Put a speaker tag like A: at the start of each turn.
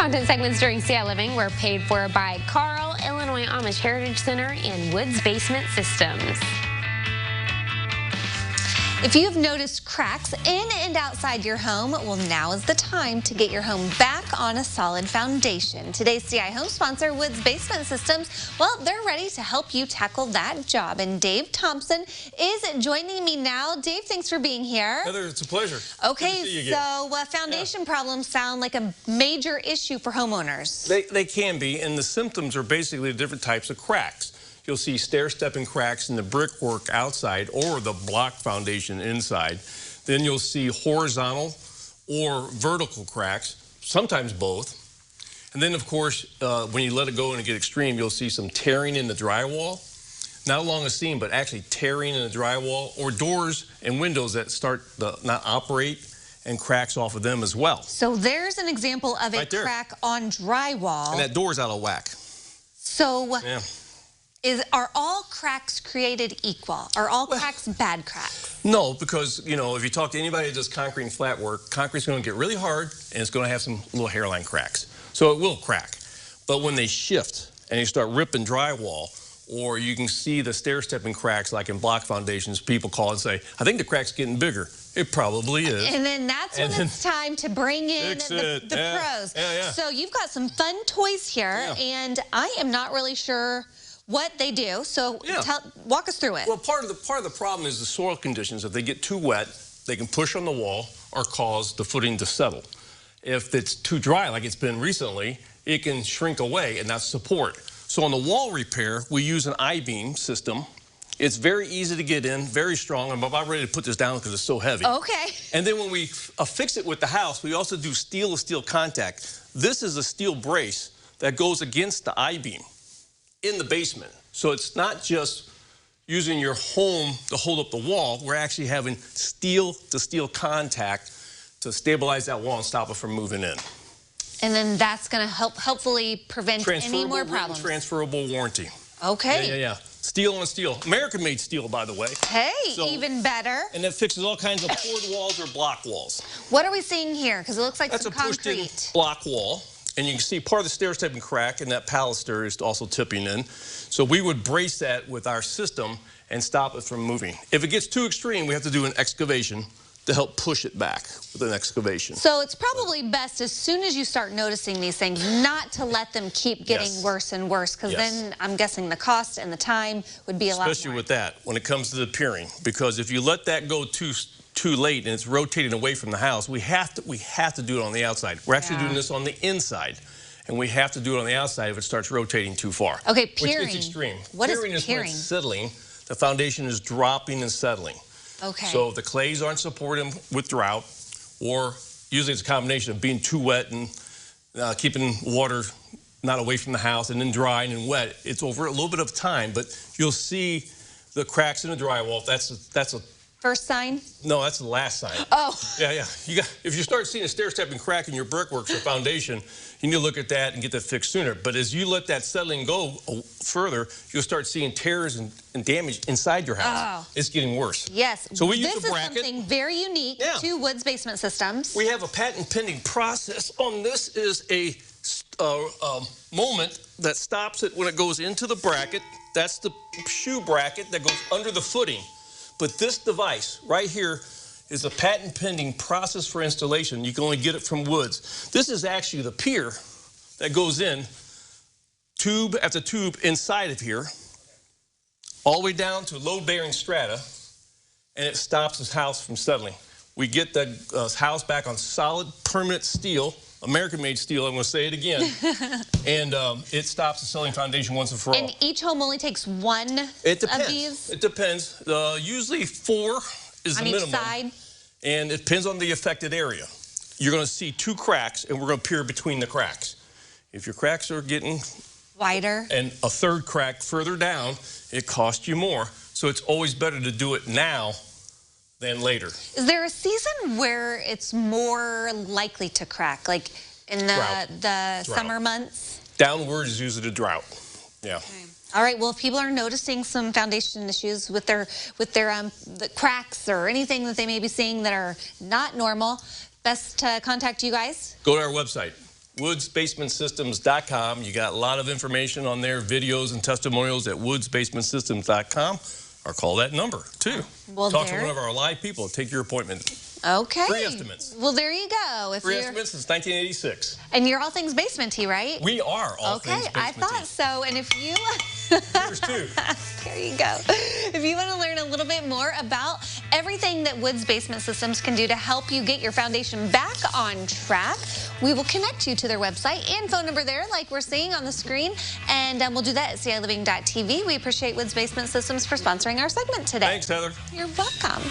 A: Content segments during CI Living were paid for by Carl, Illinois Amish Heritage Center, and Woods Basement Systems.
B: If you've noticed cracks in and outside your home, well, now is the time to get your home back on a solid foundation. Today's CI Home sponsor, Woods Basement Systems, well, they're ready to help you tackle that job. And Dave Thompson is joining me now. Dave, thanks for being here.
C: Heather, it's a pleasure.
B: Okay, so foundation problems sound like a major issue for homeowners.
C: They can be, and the symptoms are basically different types of cracks. You'll see stair-stepping cracks in the brickwork outside or the block foundation inside. Then you'll see horizontal or vertical cracks, sometimes both. And then, of course, when you let it go and get extreme, you'll see some tearing in the drywall. Not along a seam, but actually tearing in the drywall, or doors and windows that start to not operate and cracks off of them as well.
B: So there's an example of a
C: Right there.
B: crack on drywall.
C: And that door's out of whack.
B: So
C: Yeah.
B: Are all cracks created equal? Are all cracks bad cracks?
C: No, because, you know, if you talk to anybody that does concrete and flat work, concrete's going to get really hard and it's going to have some little hairline cracks. So it will crack. But when they shift and you start ripping drywall, or you can see the stair-stepping cracks like in block foundations, people call and say, I think the crack's getting bigger. It probably is.
B: And then that's when it's time to bring in the pros.
C: Yeah.
B: So you've got some fun toys here, and I am not really sure what they do, so walk us through it.
C: Well, part of the problem is the soil conditions. If they get too wet, they can push on the wall or cause the footing to settle. If it's too dry, like it's been recently, it can shrink away and not support. So on the wall repair, we use an I-beam system. It's very easy to get in, very strong. I'm about ready to put this down because it's so heavy.
B: Okay.
C: And then when we affix it with the house, we also do steel-to-steel contact. This is a steel brace that goes against the I-beam in the basement. So it's not just using your home to hold up the wall. We're actually having steel-to-steel contact to stabilize that wall and stop it from moving in.
B: And then that's going to hopefully prevent any more problems.
C: Transferable warranty.
B: Okay.
C: Yeah. Steel on steel. American-made steel, by the way.
B: Hey, even better.
C: And that fixes all kinds of poured walls or block walls.
B: What are we seeing here? Because it looks like
C: That's
B: some
C: a
B: concrete.
C: pushed-in block wall. And you can see part of the stair-stepping crack, and that pilaster is also tipping in. So we would brace that with our system and stop it from moving. If it gets too extreme, we have to do an excavation to help push it back with an excavation.
B: So it's probably best, as soon as you start noticing these things, not to let them keep getting worse and worse, because then I'm guessing the cost and the time would be a lot more.
C: Especially with that, when it comes to the piering. Because if you let that go too late and it's rotating away from the house, we have to do it on the outside. We're actually doing this on the inside, and we have to do it on the outside if it starts rotating too far.
B: Okay, piering.
C: Which gets extreme.
B: What is
C: piering?
B: Piering?
C: Is when it's settling. The foundation is dropping and settling.
B: Okay.
C: So if the clays aren't supporting with drought, or usually it's a combination of being too wet and keeping water not away from the house, and then drying and wet, it's over a little bit of time, but you'll see the cracks in the drywall. That's a
B: first sign?
C: No, that's the last sign.
B: Oh.
C: Yeah. If you start seeing a stair-stepping crack in your brickwork or foundation, you need to look at that and get that fixed sooner. But as you let that settling go further, you'll start seeing tears and damage inside your house. It's getting worse.
B: Yes.
C: So we use a bracket.
B: This is something very unique to Woods Basement Systems.
C: We have a patent-pending process on this. Is a moment that stops it when it goes into the bracket. That's the shoe bracket that goes under the footing. But this device right here is a patent-pending process for installation. You can only get it from Woods. This is actually the pier that goes in, tube after tube inside of here, all the way down to load-bearing strata, and it stops this house from settling. We get the house back on solid, permanent steel, American-made steel, I'm going to say it again, and it stops the settling foundation once and for all.
B: And each home only takes one of these?
C: It depends. Usually 4 is the minimum. On each side? And it depends on the affected area. You're going to see 2 cracks, and we're going to peer between the cracks. If your cracks are getting
B: wider
C: and a 3rd crack further down, it costs you more. So it's always better to do it now than later.
B: Is there a season where it's more likely to crack, like in the summer months?
C: Downward is usually the drought. Yeah.
B: Okay. All right. Well, if people are noticing some foundation issues with their the cracks or anything that they may be seeing that are not normal, best to contact you guys?
C: Go to our website, woodsbasementsystems.com. You got a lot of information on there, videos and testimonials at woodsbasementsystems.com, or call that number too.
B: Well,
C: talk to one of our live people. Take your appointment.
B: Okay.
C: Free estimates.
B: Well, there you go.
C: Free estimates since 1986.
B: And you're all things basementy, right?
C: We are all things basementy.
B: I thought so. And if you...
C: Yours too.
B: There you go. If you want to learn a little bit more about everything that Woods Basement Systems can do to help you get your foundation back on track, we will connect you to their website and phone number there like we're seeing on the screen. And we'll do that at CILiving.tv. We appreciate Woods Basement Systems for sponsoring our segment today.
C: Thanks, Heather.
B: You're welcome.